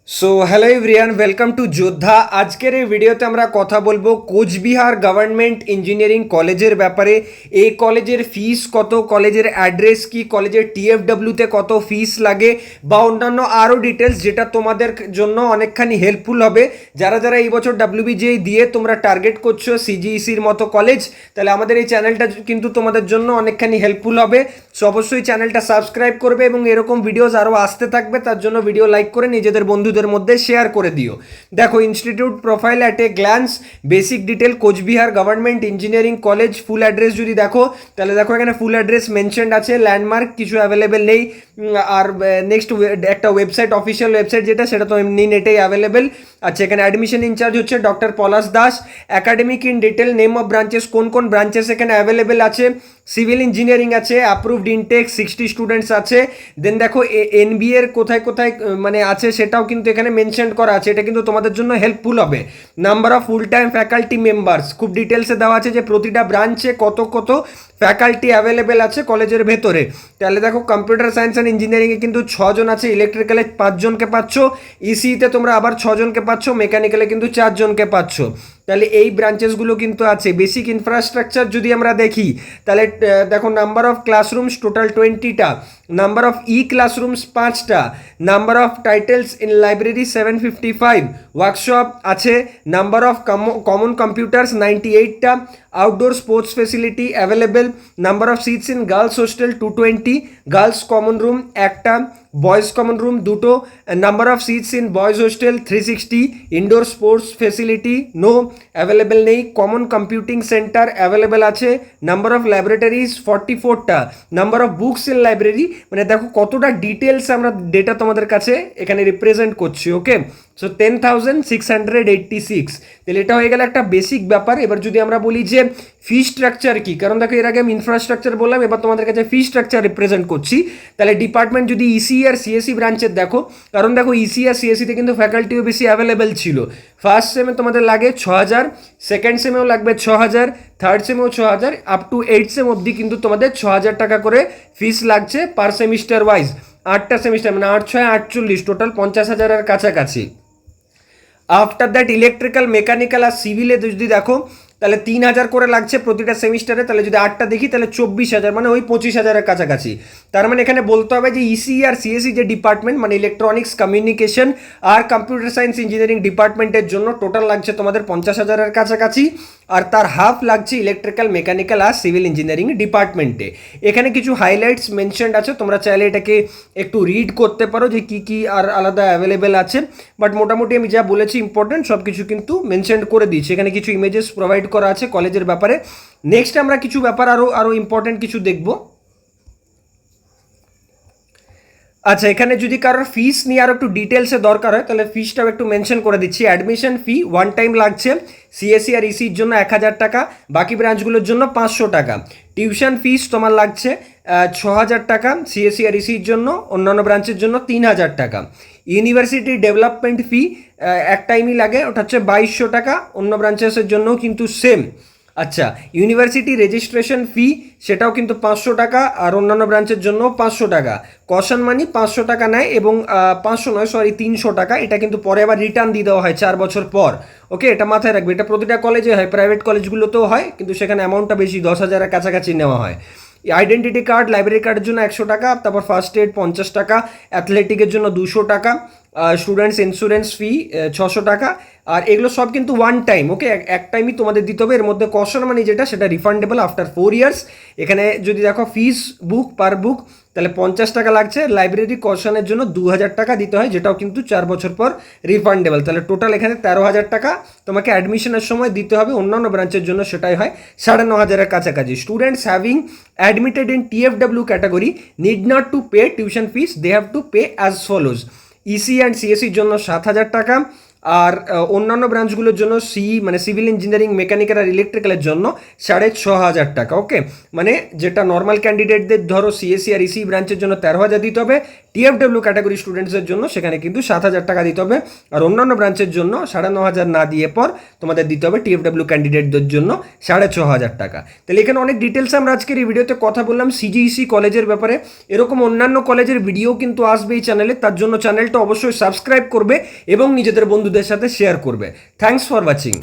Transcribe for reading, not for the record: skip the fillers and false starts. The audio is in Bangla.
So hello everyone, welcome to যোদ্ধা। আজকের এই ভিডিওতে আমরা কথা বলবো কোচবিহার গভর্নমেন্ট ইঞ্জিনিয়ারিং কলেজের ব্যাপারে। এই কলেজের ফিস কত, কলেজের অ্যাড্রেস কি, কলেজের টিএফডব্লিউতে কত ফিস লাগে বা অন্যান্য আরও ডিটেলস, যেটা তোমাদের জন্য অনেকখানি হেল্পফুল হবে। যারা যারা এই বছর ডাব্লিউবিজিএ দিয়ে তোমরা টার্গেট করছো সিজিইসির মতো কলেজ, তাহলে আমাদের এই চ্যানেলটা কিন্তু তোমাদের জন্য অনেকখানি হেল্পফুল হবে। সো অবশ্যই চ্যানেলটা সাবস্ক্রাইব করবে এবং এরকম ভিডিওস আরও আসতে থাকবে, তার জন্য ভিডিও লাইক করে নিজেদের বন্ধুদের মধ্যে শেয়ার করে দিও। দেখো, institute profile at a glance, basic detail, Cooch Behar government engineering college. Full address যদি দেখো, তাহলে দেখো এখানে ফুল অ্যাড্রেস মেনশনড আছে, ল্যান্ডমার্ক কিছু অ্যাভেলেবেল নেই। আর নেক্সট একটা ওয়েবসাইট, অফিসিয়াল ওয়েবসাইট যেটা, সেটা তো এমনি নেটেই অ্যাভেলেবেল। আচ্ছা, এখানে অ্যাডমিশন ইনচার্জ হচ্ছে doctor Palash Das. Academic in detail, name of branches, কোন কোন ব্রাঞ্চেস এখানে অ্যাভেলেবেল আছে। সিভিল ইঞ্জিনিয়ারিং আছে, অ্যাপ্রুভড ইনটেক, 60 স্টুডেন্টস আছে। দেন দেখো এনবিএ এর কোথায় কোথায় মানে আছে সেটাও কিন্তু এখানে মেনশন করা আছে, এটা কিন্তু তোমাদের জন্য হেল্পফুল হবে। Number of full time faculty members খুব ডিটেলসে দেওয়া আছে যে প্রতিটা ব্রাঞ্চে কত কত ফ্যাকাল্টি অ্যাভেলেবেল আছে কলেজের ভেতরে। তাহলে দেখো, কম্পিউটার সায়েন্স অ্যান্ড ইঞ্জিনিয়ারিংয়ে কিন্তু 6 জন আছে, ইলেকট্রিক্যালে 5 জনকে পাচ্ছ, ইসিতে তোমরা আবার 6 জনকে পাচ্ছ, মেকানিক্যালে কিন্তু 4 জনকে পাচ্ছ। তাহলে এই ব্রাঞ্চেসগুলো কিন্তু আছে। বেসিক ইনফ্রাস্ট্রাকচার যদি আমরা দেখি, তাহলে দেখো, নাম্বার অফ ক্লাসরুমস টোটাল 20টা, নাম্বার অফ ক্লাসরুমস 5টা, number of titles in library 755, workshop আছে, নাম্বার অফ কমন কম্পিউটার্স 98টা, outdoor sports facility available, number of seats in girls hostel 220, girls common room 1টা, বয়েজ কমন রুম 2টো, number of seats in boys hostel 360, indoor sports facility no, available নেই। কমন কম্পিউটিং সেন্টার অ্যাভেলেবেল আছে, নাম্বার অফ ল্যাবরেটরিজ 44টা, number of books in library. মানে দেখো কতটা ডিটেলস আমরা ডেটা তোমাদের কাছে এখানে রিপ্রেজেন্ট করছি। ওকে, সো 10,686। তাহলে এটা হয়ে গেল একটা বেসিক ব্যাপার। এবার যদি আমরা বলি যে ফি স্ট্রাকচার কি, কারণ দেখো এর আগে আমি ইনফ্রাস্ট্রাকচার বললাম, এবার তোমাদের কাছে ফি স্ট্রাকচার রিপ্রেজেন্ট করছি। তাহলে ডিপার্টমেন্ট যদি ইসি আর সিএসি ব্রাঞ্চের দেখো, কারণ দেখো ইসি আর সিএসিতে কিন্তু ফ্যাকাল্টিও বেশি অ্যাভেলেবেল ছিল। ফার্স্ট সেমে তোমাদের লাগে 6,000, সেকেন্ড সেমেও লাগবে 6,000, থার্ড সেমেও 6,000, আপ টু 8 সেম অবধি কিন্তু তোমাদের 6,000 টাকা করে ফিস লাগছে পার সেমিস্টার ওয়াইজ। 8টা সেমিস্টার মানে 8 6 48, টোটাল 50,000-এর কাছাকাছি। আফটার দ্যাট ইলেকট্রিক্যাল, মেকানিক্যাল আর সিভিলে যদি দেখো, তাহলে 3,000 করে লাগছে প্রতিটা সেমিস্টারে। তাহলে যদি 8টা দেখি, তাহলে 24,000, মানে ওই 25,000-এর কাছাকাছি। তার মানে এখানে বলতে হবে যে ইসি আর সিএসি যে ডিপার্টমেন্ট, মানে ইলেকট্রনিক্স, কমিউনিকেশন আর কম্পিউটার সায়েন্স ইঞ্জিনিয়ারিং ডিপার্টমেন্টের জন্য টোটাল লাগছে তোমাদের 50,000-এর কাছাকাছি। আর তার হাফ লাগছে ইলেকট্রিক্যাল, মেকানিক্যাল আর সিভিল ইঞ্জিনিয়ারিং ডিপার্টমেন্টে। এখানে কিছু হাইলাইটস মেনশনড আছে, তোমরা চাইলে এটাকে একটু রিড করতে পারো যে কী কী আর আলাদা অ্যাভেলেবেল আছে। বাট মোটামুটি আমি যা বলেছি ইম্পর্টেন্ট সব কিছু কিন্তু মেনশন করে দিয়েছি। এখানে কিছু ইমেজেস প্রোভাইড করা আছে কলেজের ব্যাপারে। নেক্সট আমরা কিছু ব্যাপার আরও ইম্পর্টেন্ট কিছু দেখব। আচ্ছা, এখানে যদি কারোর ফিস নিয়ে আরও একটু ডিটেলসে দরকার হয়, তাহলে ফিসটাও একটু মেনশন করে দিচ্ছি। অ্যাডমিশন ফি ওয়ান টাইম লাগছে সিএসসি আর ইসির জন্য 1,000 টাকা, বাকি ব্রাঞ্চগুলোর জন্য 500 টাকা। টিউশন ফিস তোমার লাগছে 6,000 টাকা সিএসসি আর ইসির জন্য, অন্যান্য ব্রাঞ্চের জন্য 3,000 টাকা। ইউনিভার্সিটি ডেভেলপমেন্ট ফি এক টাইমই লাগে, ওটা হচ্ছে 2,200 টাকা, অন্য ব্রাঞ্চেসের জন্যও কিন্তু সেম। আচ্ছা, ইউনিভার্সিটি রেজিস্ট্রেশন ফি সেটাও কিন্তু 500 টাকা, আর অন্যান্য ব্রাঞ্চের জন্য 500 টাকা। কশন মানি 500 টাকা নেয়, এবং 500 নয়, সরি 300 টাকা। এটা কিন্তু পরে আবার রিটার্ন দিয়ে দেওয়া হয় 4 বছর পর। ওকে, এটা মাথায় রাখবে। এটা প্রতিটা কলেজে হয়, প্রাইভেট কলেজগুলোতেও হয়, কিন্তু সেখানে অ্যামাউন্টটা বেশি, 10,000-এর কাছাকাছি নেওয়া হয়। আইডেন্টিটি কার্ড, লাইব্রেরি কার্ডের জন্য 100 টাকা, তারপর ফার্স্ট এড 50 টাকা, অ্যাথলেটিকের জন্য 200 টাকা, স্টুডেন্টস ইন্স্যুরেন্স ফি 600 টাকা। আর এগুলো সব কিন্তু ওয়ান টাইম। ওকে, এক টাইমই তোমাদের দিতে হবে। এর মধ্যে কশন মানি যেটা, সেটা রিফান্ডেবল আফটার 4 ইয়ার্স। এখানে যদি দেখো ফিস বুক পার বুক, তাহলে 50 টাকা লাগছে। লাইব্রেরি কশনের জন্য 2,000 টাকা দিতে হয়, যেটাও কিন্তু 4 বছর পর রিফান্ডেবল। তাহলে টোটাল এখানে 13,000 টাকা তোমাকে অ্যাডমিশনের সময় দিতে হবে। অন্যান্য ব্রাঞ্চের জন্য সেটাই হয় 9,500-এর কাছাকাছি। Students having admitted in TFW category need not to pay tuition fees, they have to pay as follows. EC and সিএসির জন্য 7,000 টাকা, আর অন্যান্য ব্রাঞ্চগুলোর জন্য মানে সিভিল ইঞ্জিনিয়ারিং, মেকানিক্যাল আর ইলেকট্রিক্যালের জন্য 6,500 টাকা। ওকে, মানে যেটা নর্মাল ক্যান্ডিডেটদের ধরো সিএসসি আর ইসি ব্রাঞ্চের জন্য 13,000 দিতে হবে, টিএফডব্লিউ ক্যাটাগরি স্টুডেন্টসের জন্য সেখানে কিন্তু 7,000 টাকা দিতে হবে, আর অন্যান্য ব্রাঞ্চের জন্য 9,500 না দিয়ে পর তোমাদের দিতে হবে টিএফডব্লিউ ক্যান্ডিডেটদের জন্য 6,500 টাকা। তাহলে এখানে অনেক ডিটেলস আমরা আজকের এই ভিডিওতে কথা বললাম সিজিইসি কলেজের ব্যাপারে। এরকম অন্যান্য কলেজের ভিডিও কিন্তু আসবে এই চ্যানেলে, তার জন্য চ্যানেলটা অবশ্যই সাবস্ক্রাইব করবে এবং নিজেদের বন্ধুদের সাথে শেয়ার করবে। Thanks for watching.